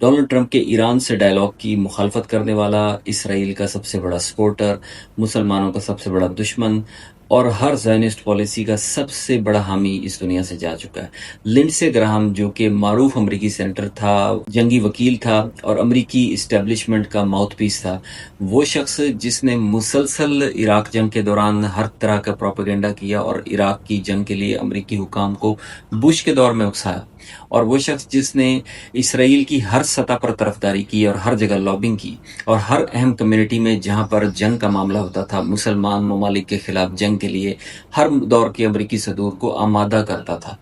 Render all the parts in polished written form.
Donald Trump کے ایران سے dialogue کی مخالفت کرنے والا، اسرائیل کا سب سے بڑا سپورٹر، مسلمانوں کا سب سے بڑا دشمن اور ہر زائنسٹ پالیسی کا سب سے بڑا حامی اس دنیا سے جا چکا ہے۔ لنڈسے گراہم، جو کہ معروف امریکی سینیٹر تھا، جنگی وکیل تھا اور امریکی اسٹیبلشمنٹ کا ماؤتھ پیس تھا، وہ شخص جس نے مسلسل عراق جنگ کے دوران ہر طرح کا پروپیگنڈا کیا اور عراق کی جنگ کے لیے امریکی حکام کو بش کے دور میں اکسایا، اور وہ شخص جس نے اسرائیل کی ہر سطح پر طرفداری کی اور ہر جگہ لابنگ کی، اور ہر اہم کمیونٹی میں جہاں پر جنگ کا معاملہ ہوتا تھا، مسلمان ممالک کے خلاف جنگ کے لیے ہر دور کے امریکی صدور کو آمادہ کرتا تھا،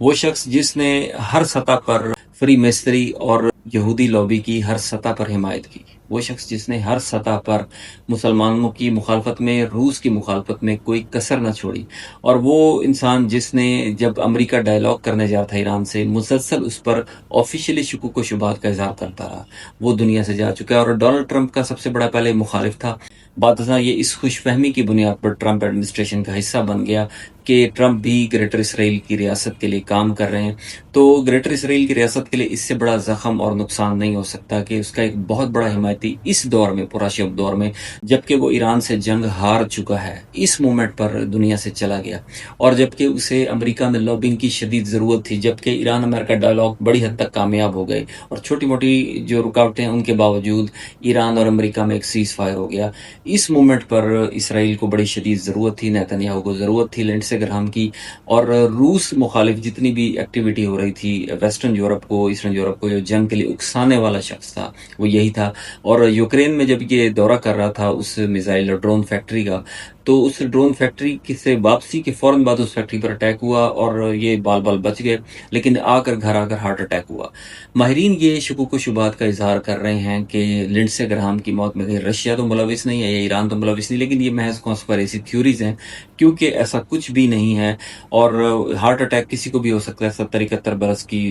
وہ شخص جس نے ہر سطح پر فری میسری اور یہودی لابی کی ہر سطح پر حمایت کی، وہ شخص جس نے ہر سطح پر مسلمانوں کی مخالفت میں، روس کی مخالفت میں کوئی کسر نہ چھوڑی، اور وہ انسان جس نے جب امریکہ ڈائلاگ کرنے جا تھا ایران سے، مسلسل اس پر آفیشیلی شکوک و شبہات کا اظہار کرتا رہا، وہ دنیا سے جا چکا ہے۔ اور ڈونلڈ ٹرمپ کا سب سے بڑا پہلے مخالف تھا، بعد ازاں یہ اس خوش فہمی کی بنیاد پر ٹرمپ ایڈمنسٹریشن کا حصہ بن گیا کہ ٹرمپ بھی گریٹر اسرائیل کی ریاست کے لیے کام کر رہے ہیں، تو گریٹر اسرائیل کی ریاست کے لیے اس سے بڑا زخم اور نقصان نہیں ہو سکتا کہ اس کا ایک بہت بڑا حمایتی اس دور میں، پراشب دور میں، جبکہ وہ ایران سے جنگ ہار چکا ہے، اس مومنٹ پر دنیا سے چلا گیا، اور جبکہ اسے امریکہ میں لابنگ کی شدید ضرورت تھی، جبکہ ایران امریکہ ڈائلاگ بڑی حد تک کامیاب ہو گئے اور چھوٹی موٹی جو رکاوٹیں ان کے باوجود ایران اور امریکہ میں ایک سیز فائر ہو گیا۔ اس مومنٹ پر اسرائیل کو بڑی شدید ضرورت تھی، نیتن یاہو کو ضرورت تھی لنڈسے گراہم کی، اور روس مخالف جتنی بھی ایکٹیویٹی ہو رہی تھی ویسٹرن یورپ کو، ایسٹرن یورپ کو جو جنگ کے لیے اکسانے والا شخص تھا وہ یہی تھا۔ اور یوکرین میں جب یہ دورہ کر رہا تھا اس میزائل اور ڈرون فیکٹری کا، تو اس ڈرون فیکٹری سے واپسی کے فوراً بعد اس فیکٹری پر اٹیک ہوا اور یہ بال بال بچ گئے، لیکن گھر آ کر ہارٹ اٹیک ہوا۔ ماہرین یہ شکوک و شبہات کا اظہار کر رہے ہیں کہ لنڈسے گراہم کی موت میں کہیں رشیا تو ملوث نہیں ہے یا ایران تو ملوث نہیں، لیکن یہ محض کانسپریسی تھیوریز ہیں، کیونکہ ایسا کچھ بھی نہیں ہے، اور ہارٹ اٹیک کسی کو بھی ہو سکتا ہے 70-71 برس کی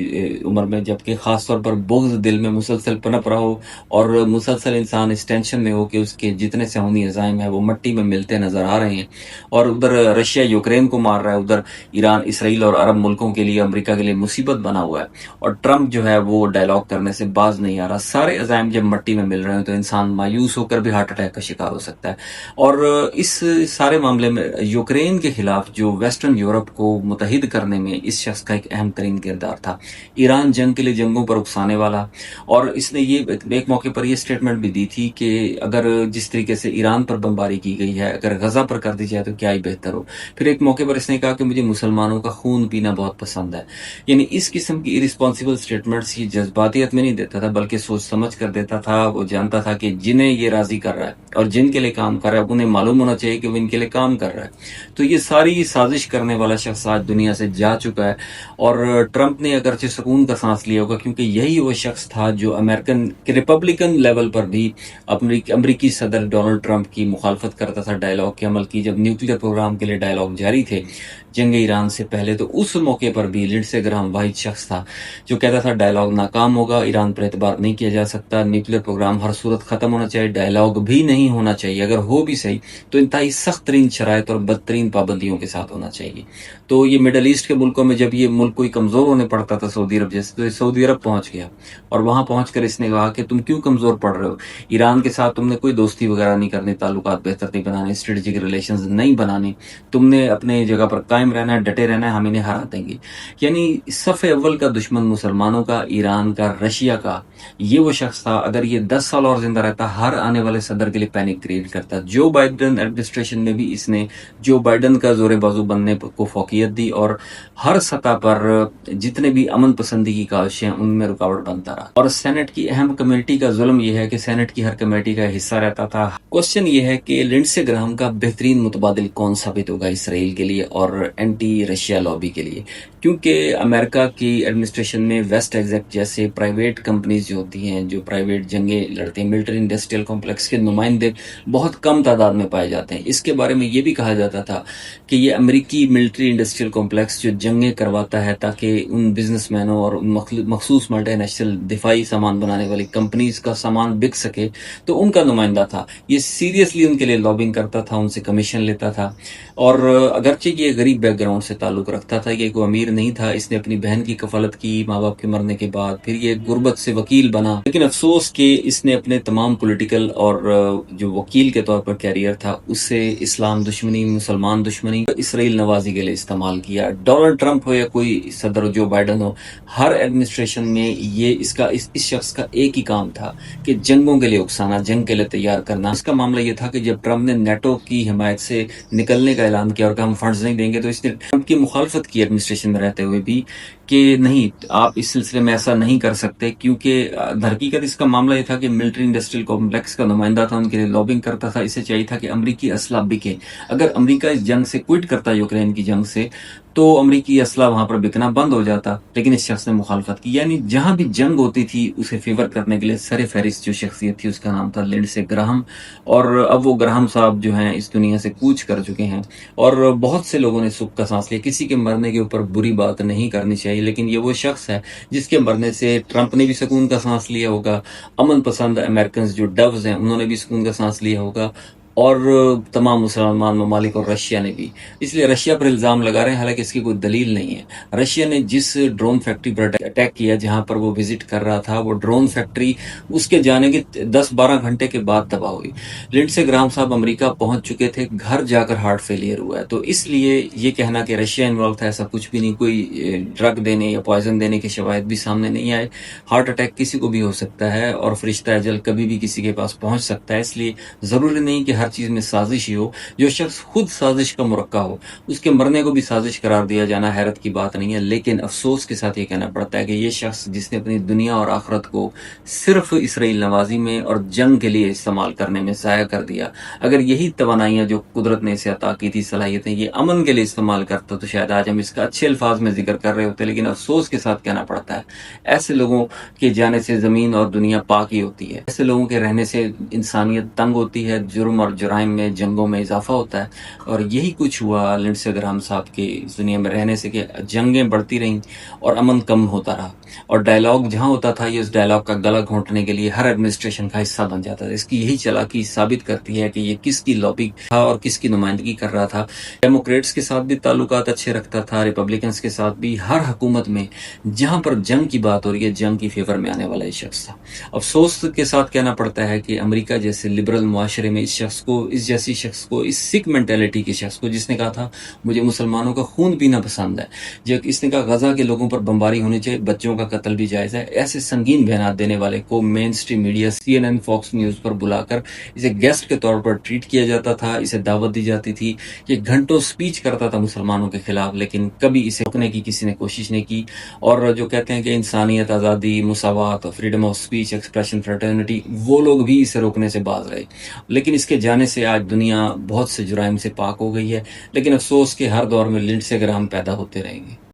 عمر میں، جبکہ خاص طور پر بغض دل میں مسلسل پنپ رہا ہو اور مسلسل انسان اس ٹینشن میں ہو کہ اس کے جتنے سہونی عزائم ہیں وہ مٹی میں ملتے نظر آ رہے ہیں، اور ادھر رشیا یوکرین کو مار رہا ہے، ادھر ایران اسرائیل اور عرب ملکوں کے لیے، امریکہ کے لیے مصیبت بنا ہوا ہے، اور ٹرمپ جو ہے وہ ڈائلاگ کرنے سے باز نہیں آ رہا۔ سارے عزائم جب مٹی میں مل رہے ہیں تو انسان مایوس ہو کر بھی ہارٹ اٹیک کا شکار ہو سکتا ہے، اور اس سارے معاملے میں یوکرین کے خلاف جو ویسٹرن یورپ کو متحد کرنے میں اس شخص کا ایک اہم ترین کردار تھا۔ ایران جنگ کے لیے جنگوں پر اکسانے والا، اور اس نے یہ ایک موقع پر یہ سٹیٹمنٹ بھی دی تھی کہ اگر جس طریقے سے ایران پر بمباری کی گئی ہے اگر غزہ پر کر دی جائے تو کیا ہی بہتر ہو۔ پھر ایک موقع پر اس نے کہا کہ مجھے مسلمانوں کا خون پینا بہت پسند ہے۔ یعنی اس قسم کی ارسپانسیبل سٹیٹمنٹس یہ جذباتیت میں نہیں دیتا تھا بلکہ سوچ سمجھ کر دیتا تھا۔ وہ جانتا تھا کہ جنہیں یہ راضی کر رہا ہے اور جن کے لیے کام کر رہا ہے انہیں معلوم ہونا چاہیے کہ وہ ان کے لیے کام کر رہا ہے۔ تو یہ ساری سازش کرنے والا شخص آج دنیا سے جا چکا ہے، اور ٹرمپ نے اگرچہ سکون کا سانس لیا ہوگا کیونکہ یہی وہ شخص تھا جو امریکن ریپبلکن لیول پر بھی امریکی صدر ڈونلڈ ٹرمپ کی مخالفت کرتا تھا ڈائلاگ کے عمل کی۔ جب نیوکلیر پروگرام کے لیے ڈائلاگ جاری تھے جنگ ایران سے پہلے، تو اس موقع پر بھی لنڈسے گراہم واحد شخص تھا جو کہتا تھا ڈائلاگ ناکام ہوگا، ایران پر اعتبار نہیں کیا جا سکتا، نیوکلیر پروگرام ہر صورت ختم ہونا چاہیے، ڈائلاگ بھی نہیں ہونا چاہیے، اگر ہو بھی صحیح تو انتہائی سخت ترین شرائط اور بدترین پابندیوں کے ساتھ ہونا چاہیے۔ تو یہ مڈل ایسٹ کے ملکوں میں جب یہ ملک کوئی کمزور ہونے پڑتا تھا سعودی عرب جیسے، تو یہ سعودی عرب پہنچ گیا، اور وہاں پہنچ کر اس نے کہا کہ تم کیوں کمزور پڑ رہے ہو، ایران کے ساتھ تم نے کوئی دوستی وغیرہ نہیں کرنی، تعلقات بہتر نہیں بنانے، اسٹریٹجک ریلیشنز نہیں بنانی، تم نے اپنے جگہ پر قائم رہنا ہے، ڈٹے رہنا ہے، ہم انہیں ہرا دیں گے۔ یعنی صف اول کا دشمن مسلمانوں کا، ایران کا، رشیا کا، یہ وہ شخص تھا۔ اگر یہ 10 سال اور زندہ رہتا ہر آنے والے صدر کے لیے پینک کریٹ کرتا۔ جو بائیڈن ایڈمنسٹریشن میں بھی اس نے جو بائیڈن کا زور بازو بننے کو فوقیت دی، اور ہر سطح پر جتنے بھی امن پسندی کی کاوشیں ان میں رکاوٹ بنتا رہا۔ اور سینٹ کی اہم کمیٹی کا ظلم یہ ہے کہ سینٹ کی ہر کمیٹی کا حصہ رہتا تھا۔ کوشچن یہ ہے کہ لنڈسے گراہم کا بہترین متبادل کون ثابت ہوگا اسرائیل کے لیے اور اینٹی رشیا لابی کے لیے، کیونکہ امریکہ کی ایڈمنسٹریشن میں ویسٹ ایگزیکٹ جیسے پرائیویٹ کمپنیز جو ہوتی ہیں جو پرائیویٹ جنگیں لڑتے ہیں، ملٹری انڈسٹریل کمپلیکس کے نمائندے بہت کم تعداد میں پائے جاتے ہیں۔ اس کے بارے میں یہ بھی کہا جاتا تھا کہ یہ امریکی ملٹری انڈسٹریل کمپلیکس جو جنگیں کرواتا ہے تاکہ ان بزنس مینوں اور ان مخصوص ملٹی نیشنل دفاعی سامان بنانے والی کمپنیز کا سامان بک سکے، تو ان کا نمائندہ تھا، یہ سیریسلی ان کے لیے لابنگ کرتا تھا، ان سے کمیشن لیتا تھا، اور اگرچہ یہ غریب بیک گراؤنڈ سے تعلق رکھتا تھا، یہ کوئی امیر نہیں تھا، اس نے اپنی بہن کی کفالت کی ماں باپ کے مرنے کے بعد، پھر یہ غربت سے وکیل بنا، لیکن افسوس کہ اس نے اپنے تمام پولیٹیکل اور جو وکیل کے طور پر کیریئر تھا اس سے اسلام دشمنی، مسلمان دشمنی، اسرائیل نوازی کے لیے استعمال کیا۔ ڈونلڈ ٹرمپ ہو یا کوئی صدر جو بائیڈن ہو، ہر ایڈمنسٹریشن میں یہ اس شخص کا ایک ہی کام تھا کہ جنگوں کے لیے اکسانا، جنگ کے لیے تیار کرنا۔ اس کا معاملہ یہ تھا کہ جب ٹرمپ نے نیٹو کی حمایت سے نکلنے کا اعلان کیا اور کہ ہم فنڈز نہیں دیں گے، تو اس نے ٹرمپ کی مخالفت کی ایڈمنسٹریشن میں رہتے ہوئے بھی کہ نہیں، آپ اس سلسلے میں ایسا نہیں کر سکتے، کیونکہ درحقیقت اس کا معاملہ یہ تھا کہ ملٹری انڈسٹریل کمپلیکس کا نمائندہ تھا، ان کے لیے لابنگ کرتا تھا، اسے چاہیے تھا کہ امریکی اسلحہ بکے۔ اگر امریکہ اس جنگ سے کوئٹ کرتا یوکرین کی جنگ سے تو امریکی اسلحہ وہاں پر بکنا بند ہو جاتا، لیکن اس شخص نے مخالفت کی۔ یعنی جہاں بھی جنگ ہوتی تھی اسے فیور کرنے کے لیے سر فہرست جو شخصیت تھی اس کا نام تھا لنڈسے گراہم، اور اب وہ گراہم صاحب جو ہیں اس دنیا سے کوچ کر چکے ہیں، اور بہت سے لوگوں نے سکھ کا سانس لیا۔ کسی کے مرنے کے اوپر بری بات نہیں کرنی چاہیے، لیکن یہ وہ شخص ہے جس کے مرنے سے ٹرمپ نے بھی سکون کا سانس لیا ہوگا، امن پسند امریکنز جو ڈوز ہیں انہوں نے بھی سکون کا سانس لیا ہوگا، اور تمام مسلمان ممالک اور رشیا نے بھی۔ اس لیے رشیا پر الزام لگا رہے ہیں، حالانکہ اس کی کوئی دلیل نہیں ہے۔ رشیا نے جس ڈرون فیکٹری پر اٹیک کیا جہاں پر وہ وزٹ کر رہا تھا، وہ ڈرون فیکٹری اس کے جانے کے 10-12 گھنٹے کے بعد تباہ ہوئی۔ لنڈسے گراہم صاحب امریکہ پہنچ چکے تھے، گھر جا کر ہارٹ فیلئر ہوا ہے، تو اس لیے یہ کہنا کہ رشیا انوالو تھا، ایسا کچھ بھی نہیں، کوئی ڈرگ دینے یا پوائزن دینے کے شواہد بھی سامنے نہیں آئے۔ ہارٹ اٹیک کسی کو بھی ہو سکتا ہے، اور فرشتہ اجل کبھی بھی کسی کے پاس پہنچ سکتا ہے، اس لیے ضروری نہیں کہ ہر چیز میں سازش ہی ہو۔ جو شخص خود سازش کا مرکہ ہو اس کے مرنے کو بھی سازش قرار دیا جانا حیرت کی بات نہیں ہے، لیکن افسوس کے ساتھ یہ کہنا پڑتا ہے کہ یہ شخص جس نے اپنی دنیا اور آخرت کو صرف اسرائیل نوازی میں اور جنگ کے لیے استعمال کرنے میں ضائع کر دیا، اگر یہی توانائیاں جو قدرت نے اسے عطا کی تھی، صلاحیتیں، یہ امن کے لیے استعمال کرتا تو شاید آج ہم اس کا اچھے الفاظ میں ذکر کر رہے ہوتے، لیکن افسوس کے ساتھ کہنا پڑتا ہے ایسے لوگوں کے جانے سے زمین اور دنیا پاک ہی ہوتی ہے، ایسے لوگوں کے رہنے سے انسانیت تنگ ہوتی ہے، جرم اور جرائم میں، جنگوں میں اضافہ ہوتا ہے، اور یہی کچھ ہوا لنڈسے گراہم صاحب کے اس دنیا میں رہنے سے کہ جنگیں بڑھتی رہیں اور امن کم ہوتا رہا، اور ڈائلاگ جہاں ہوتا تھا یہ اس ڈائلاگ کا گلا گھونٹنے کے لیے ہر ایڈمنسٹریشن کا حصہ بن جاتا تھا۔ اس کی یہی چالاکی ثابت کرتی ہے کہ یہ کس کی لابی تھا اور کس کی نمائندگی کر رہا تھا۔ ڈیموکریٹس کے ساتھ بھی تعلقات اچھے رکھتا تھا، ریپبلکنس کے ساتھ بھی، ہر حکومت میں جہاں پر جنگ کی بات ہو رہی ہے جنگ کی فیور میں آنے والا یہ شخص تھا۔ افسوس کے ساتھ کہنا پڑتا ہے کہ امریکہ جیسے لبرل معاشرے میں اس جیسی شخص کو، اس سکھ مینٹیلٹی کے شخص کو، جس نے کہا تھا مجھے مسلمانوں کا خون پینا پسند ہے، جب اس نے کہا غزہ کے لوگوں پر بمباری ہونی چاہیے، بچوں کا قتل بھی جائز ہے، ایسے سنگین بیانات دینے والے کو mainstream media CNN، Fox News پر بلا کر اسے گیسٹ کے طور پر ٹریٹ کیا جاتا تھا، اسے دعوت دی جاتی تھی کہ گھنٹوں سپیچ کرتا تھا مسلمانوں کے خلاف، لیکن کبھی اسے روکنے کی کسی نے کوشش نہیں کی۔ اور جو کہتے ہیں کہ انسانیت، آزادی، مساوات، فریڈم آف سپیچ، ایکسپریشن، فرٹرنٹی، وہ لوگ بھی اسے روکنے سے باز رہے، لیکن اس کے جانے سے آج دنیا بہت سے جرائم سے پاک ہو گئی ہے، لیکن افسوس کہ ہر دور میں لنڈسے گراہم پیدا ہوتے رہیں گے۔